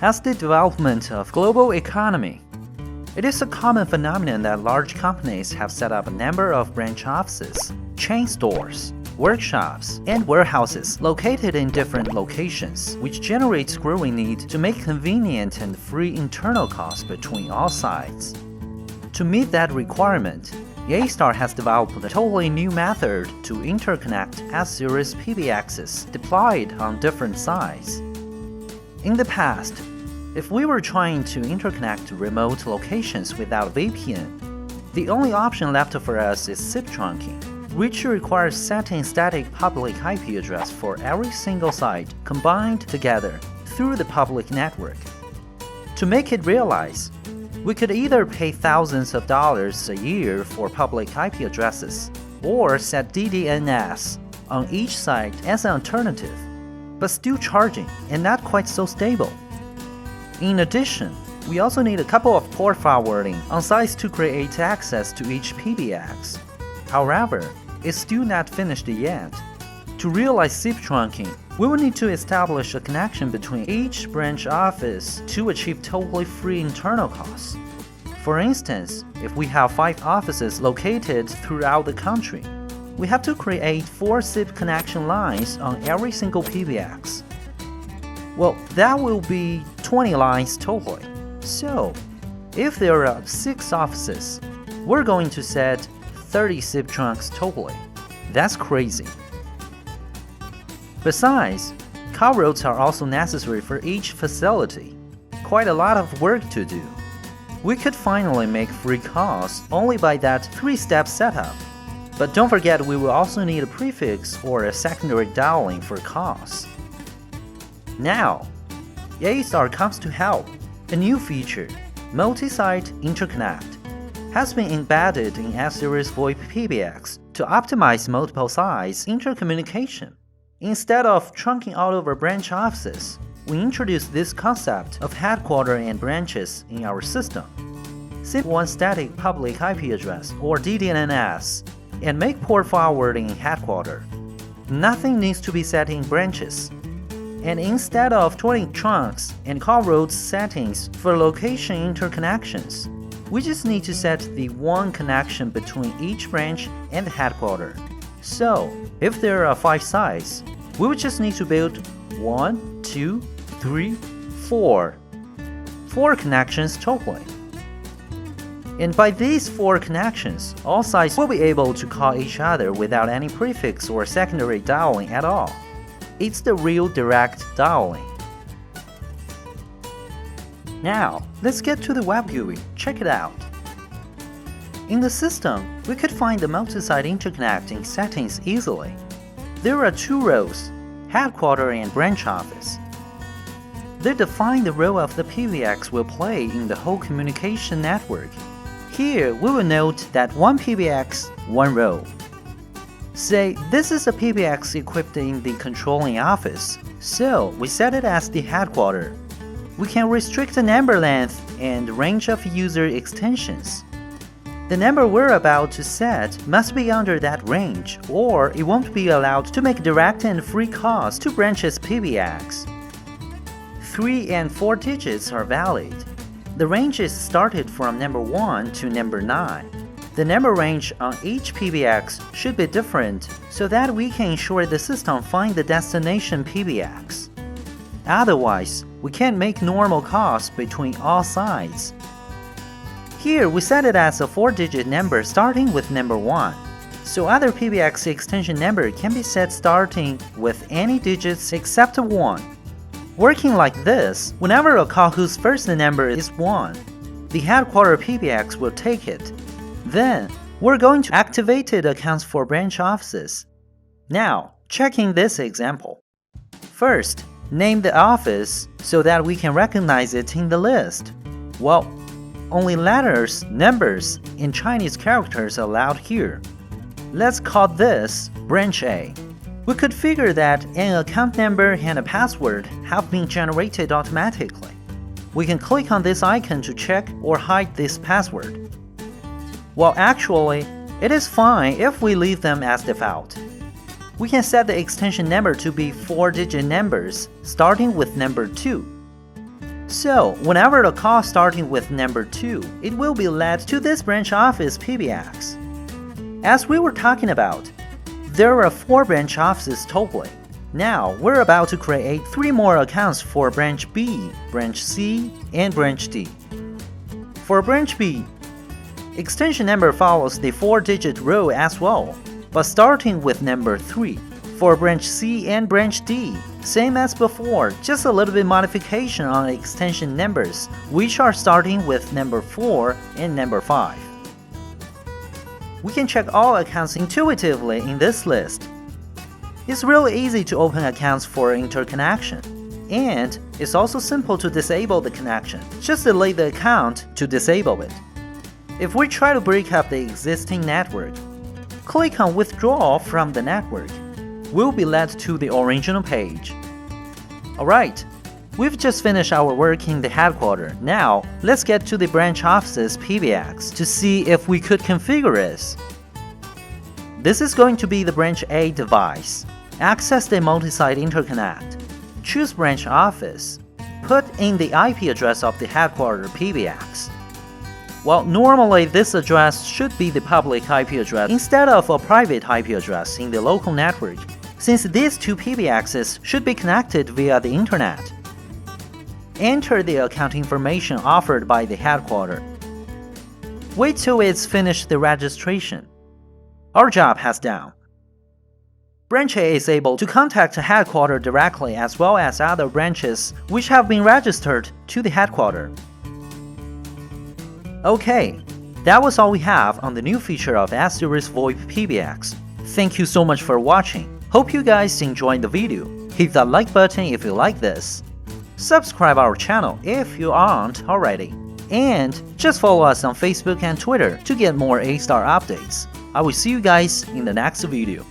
As the development of global economy, it is a common phenomenon that large companies have set up a number of branch offices, chain stores, workshops, and warehouses located in different locations, which generates growing need to make convenient and free internal costs between all sides. To meet that requirement, Yeastar has developed a totally new method to interconnect S-Series PBXs deployed on different sites. In the past, if we were trying to interconnect remote locations without VPN, the only option left for us is SIP trunking, which requires setting static public IP address for every single site combined together through the public network. To make it realize, we could either pay thousands of dollars a year for public IP addresses, or set DDNS on each site as an alternative, but still charging and not quite so stable. In addition, we also need a couple of port forwarding on sites to create access to each PBX. However, it's still not finished yet. To realize SIP trunking, we will need to establish a connection between each branch office to achieve totally free internal costs. For instance, if we have 5 offices located throughout the country, we have to create 4 SIP connection lines on every single PBX. Well, that will be 20 lines totally. So, if there are 6 offices, we're going to set 30 SIP trunks totally. That's crazy. Besides, call routes are also necessary for each facility. Quite a lot of work to do. We could finally make free calls only by that 3-step setup. But don't forget, we will also need a prefix or a secondary dialing for calls. Now, Yeastar comes to help. A new feature, Multisite Interconnect, has been embedded in S-Series VoIP PBX to optimize multiple sites intercommunication. Instead of trunking all over branch offices, we introduced this concept of headquarters and branches in our system. SIP one static public IP address or DDNS and make port forwarding in headquarters. Nothing needs to be set in branches. And instead of 20 trunks and call routes settings for location interconnections, we just need to set the one connection between each branch and the headquarters. So, if there are 5 sites, we would just need to build 1, 2, 3, 4 connections totally. And by these 4 connections, all sites will be able to call each other without any prefix or secondary dialing at all. It's the real direct dialing. Now, let's get to the web GUI. Check it out. In the system, we could find the Multisite Interconnect in settings easily. There are 2 rows, headquarters and branch office. They define the role of the PBX will play in the whole communication network. Here, we will note that one PBX, one row. Say, this is a PBX equipped in the controlling office, so we set it as the headquarters. We can restrict the number length and range of user extensions. The number we're about to set must be under that range, or it won't be allowed to make direct and free calls to branches PBX. 3 and 4 digits are valid. The range is started from number 1 to number 9. The number range on each PBX should be different so that we can ensure the system finds the destination PBX. Otherwise, we can't make normal calls between all sites. Here, we set it as a 4-digit number starting with number 1, so other PBX extension number can be set starting with any digits except 1. Working like this, whenever a call whose first number is 1, the headquarters PBX will take it. Then, we're going to activate it accounts for branch offices. Now, checking this example. First, name the office so that we can recognize it in the list. Well, only letters, numbers, and Chinese characters allowed here. Let's call this Branch A. We could figure that an account number and a password have been generated automatically. We can click on this icon to check or hide this password. Well, actually, it is fine if we leave them as default. We can set the extension number to be 4-digit numbers, starting with number 2. So, whenever the call starting with number 2, it will be led to this branch office PBX. As we were talking about, there are 4 branch offices totally. Now, we're about to create 3 more accounts for branch B, branch C, and branch D. For branch B, extension number follows the 4-digit row as well, but starting with number 3. For branch C and branch D, same as before, just a little bit modification on extension numbers, which are starting with number 4 and number 5. We can check all accounts intuitively in this list. It's really easy to open accounts for interconnection, and it's also simple to disable the connection. Just delete the account to disable it. If we try to break up the existing network, click on Withdraw from the network. We'll be led to the original page. Alright, we've just finished our work in the headquarters. Now, let's get to the branch offices PBX to see if we could configure this. This is going to be the branch A device. Access the Multisite Interconnect. Choose branch office. Put in the IP address of the headquarters PBX. Well, normally this address should be the public IP address instead of a private IP address in the local network, since these 2 PBXs should be connected via the internet. Enter the account information offered by the headquarters. Wait till it's finished the registration. Our job has done. Branch A is able to contact the headquarters directly as well as other branches which have been registered to the headquarters. Okay, that was all we have on the new feature of S-Series VoIP PBX. Thank you so much for watching. Hope you guys enjoyed the video. Hit that like button if you like this. Subscribe our channel if you aren't already. And just follow us on Facebook and Twitter to get more A-Star updates. I will see you guys in the next video.